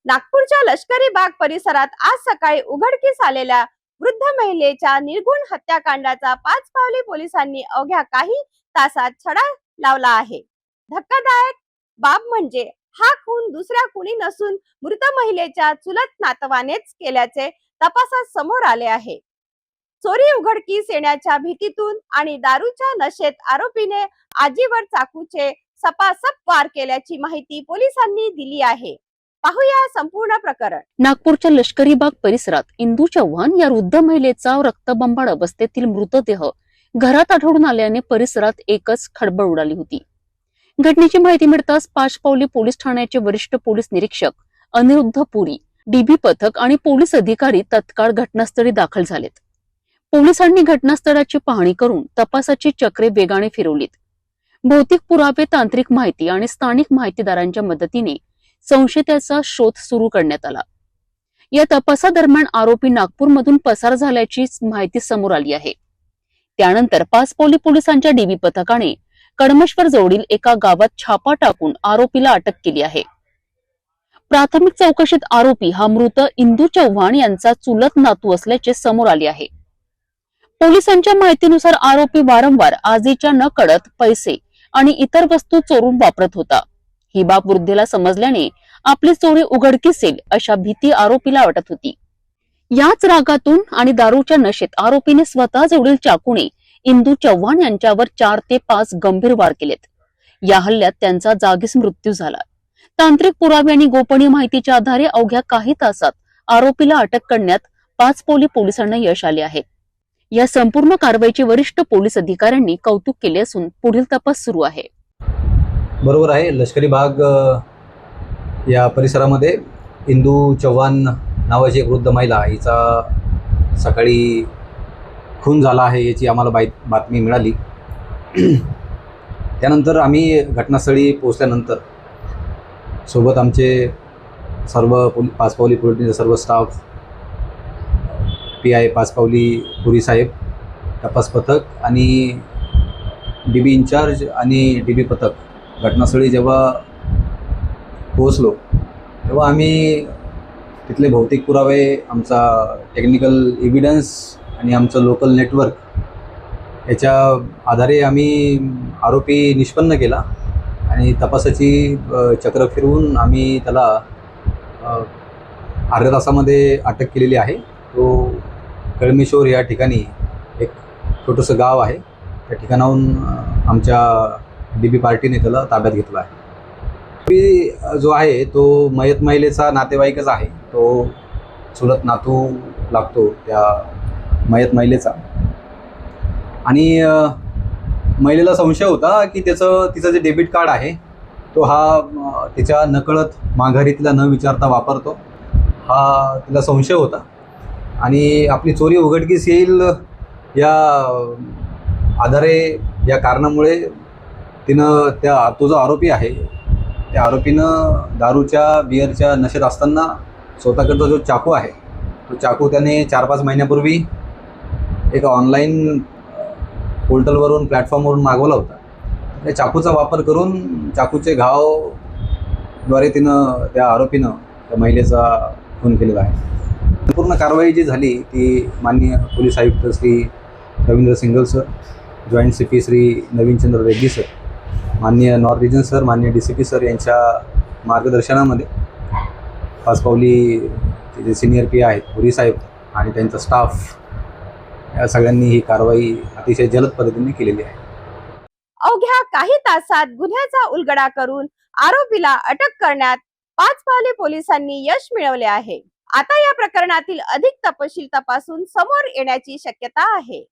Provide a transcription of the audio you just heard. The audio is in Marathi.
नागपूरच्या लष्करी बाग परिसरात आज सकाळी उघडकीस आलेल्या वृद्ध महिलेच्या निर्घुण हत्याकांडाचा पाचपावली पोलिसांनी अवघ्या काही तासात छडा लावला आहे. धक्कादायक बाब म्हणजे हा खून दुसऱ्या कुणी नसून मृत महिलेच्या चुलत नातवानेच केल्याचे तपासात समोर आले आहे. चोरी उघडकीस येण्याच्या भीतीतून आणि दारूच्या नशेत आरोपीने आजीवर चाकूचे सपासप वार केल्याची माहिती पोलिसांनी दिली आहे. पाहूया संपूर्ण प्रकरण. नागपूरच्या लष्करी बाग परिसरात इंदू चव्हाण या वृद्ध महिलेचा रक्तबंबाळ अवस्थेतील मृतदेह घरात आढळून आल्याने परिसरात एकच खळबळ उडाली होती. घटनेची माहिती मिळताच पाचपावली पोलीस ठाण्याचे वरिष्ठ पोलीस निरीक्षक अनिरुद्ध पुरी, डीबी पथक आणि पोलीस अधिकारी तत्काळ घटनास्थळी दाखल झालेत. पोलिसांनी घटनास्थळाची पाहणी करून तपासाची चक्रे वेगाने फिरवलीत. भौतिक पुरावे, तांत्रिक माहिती आणि स्थानिक माहितीदारांच्या मदतीने संशयिताचा शोध सुरू करण्यात आला. या तपासादरम्यान आरोपी नागपूरमधून पसार झाल्याची माहिती समोर आली आहे. त्यानंतर पाचपावली पोलिसांच्या डीबी पथकाने कडमेश्वर जवळील एका गावात छापा टाकून आरोपीला अटक केली आहे. प्राथमिक चौकशीत आरोपी हा मृत इंदू चव्हाण यांचा चुलत नातू असल्याचे समोर आले आहे. पोलिसांच्या माहितीनुसार आरोपी वारंवार आजीच्या नकळत पैसे आणि इतर वस्तू चोरून वापरत होता. ही बाब वृद्धेला समजल्याने आपली चोरी उघडकीस येईल अशा भीती आरोपीला वाटत होती. याच रागातून आणि दारूच्या नशेत आरोपीने स्वतः जवळील चाकूने इंदू चव्हाण यांच्यावर 4 ते 5 गंभीर वार केलेत. या हल्ल्यात त्यांचा जागीच मृत्यू झाला. तांत्रिक पुरावे आणि गोपनीय माहितीच्या आधारे अवघ्या काही तासात आरोपीला अटक करण्यात पाचपावली पोलिसांना यश आले आहे. या संपूर्ण कारवाईचे वरिष्ठ पोलीस अधिकाऱ्यांनी कौतुक केले असून पुढील तपास सुरू आहे. बरोबर आहे. लष्करी बाग या परिसरामध्ये इंदू चव्हाण नावाची एक वृद्ध महिला, हिचा सकाळी खून झाला आहे याची आम्हाला बातमी मिळाली. त्यानंतर आम्ही घटनास्थळी पोहोचल्यानंतर सोबत आमचे सर्व पाचपावली पोलिसांचे सर्व स्टाफ, PI पाचपावली पुरी साहेब, तपास पथक आणि DB इंचार्ज आणि DB पथक घटनास्थळी जेव्हा पोहोचलो तेव्हा आम्ही तिथले भौतिक पुरावे, आमचा टेक्निकल एव्हिडन्स आणि आमचं लोकल नेटवर्क याच्या आधारे आम्ही आरोपी निष्पन्न केला आणि तपासाची चक्र फिरवून आम्ही त्याला अर्ध्या तासामध्ये अटक केलेली आहे. तो कळमेश्वर या ठिकाणी एक छोटंसं गाव आहे, त्या ठिकाणाहून आमच्या DB पार्टीने त्याला ताब्यात घेतला आहे. जो आहे तो मयत महिलेचा नातेवाईकच आहे. तो चुलत नातू लागतो त्या मयत महिलेचा. आणि महिलेला संशय होता की तिचं जे डेबिट कार्ड आहे तो हा तिच्या नकळत माघारी तिला न विचारता वापरतो, हा तिला संशय होता. आणि आपली चोरी उघडकीस येईल या आधारे, या कारणामुळे तिनं तो जो आरोपी आहे त्या आरोपीनं दारूच्या बिअरच्या नशेत असताना स्वतःकडचा जो चाकू आहे तो चाकू त्याने 4-5 महिन्यापूर्वी एका ऑनलाईन पोर्टलवरून, प्लॅटफॉर्मवरून मागवला होता. त्या चाकूचा वापर करून चाकूचे घावद्वारे त्या आरोपीनं त्या महिलेचा खून केलेला आहे. पूर्ण कारवाई जी झाली ती माननीय पोलीस आयुक्त Shri Ravindra single sir, joint CP Shri Navinchandra Reddy sir, माननीय नॉर्थ रिजन सर, माननीय DCP सर यांच्या मार्गदर्शनामध्ये पाचपावली जे सिनियर PI आहेत, पुरी साहेब आणि त्यांचा स्टाफ, या सगळ्यांनी ही कारवाई अतिशय जलद पद्धतीने केलेली आहे. अवघ्या काही तासात गुन्ह्याचा उलगडा करून आरोपीला अटक करण्यात पाचपावली पोलिसांनी यश मिळवले आहे. आता या प्रकरणातील अधिक तपशील तपासून समोर येण्याची शक्यता आहे.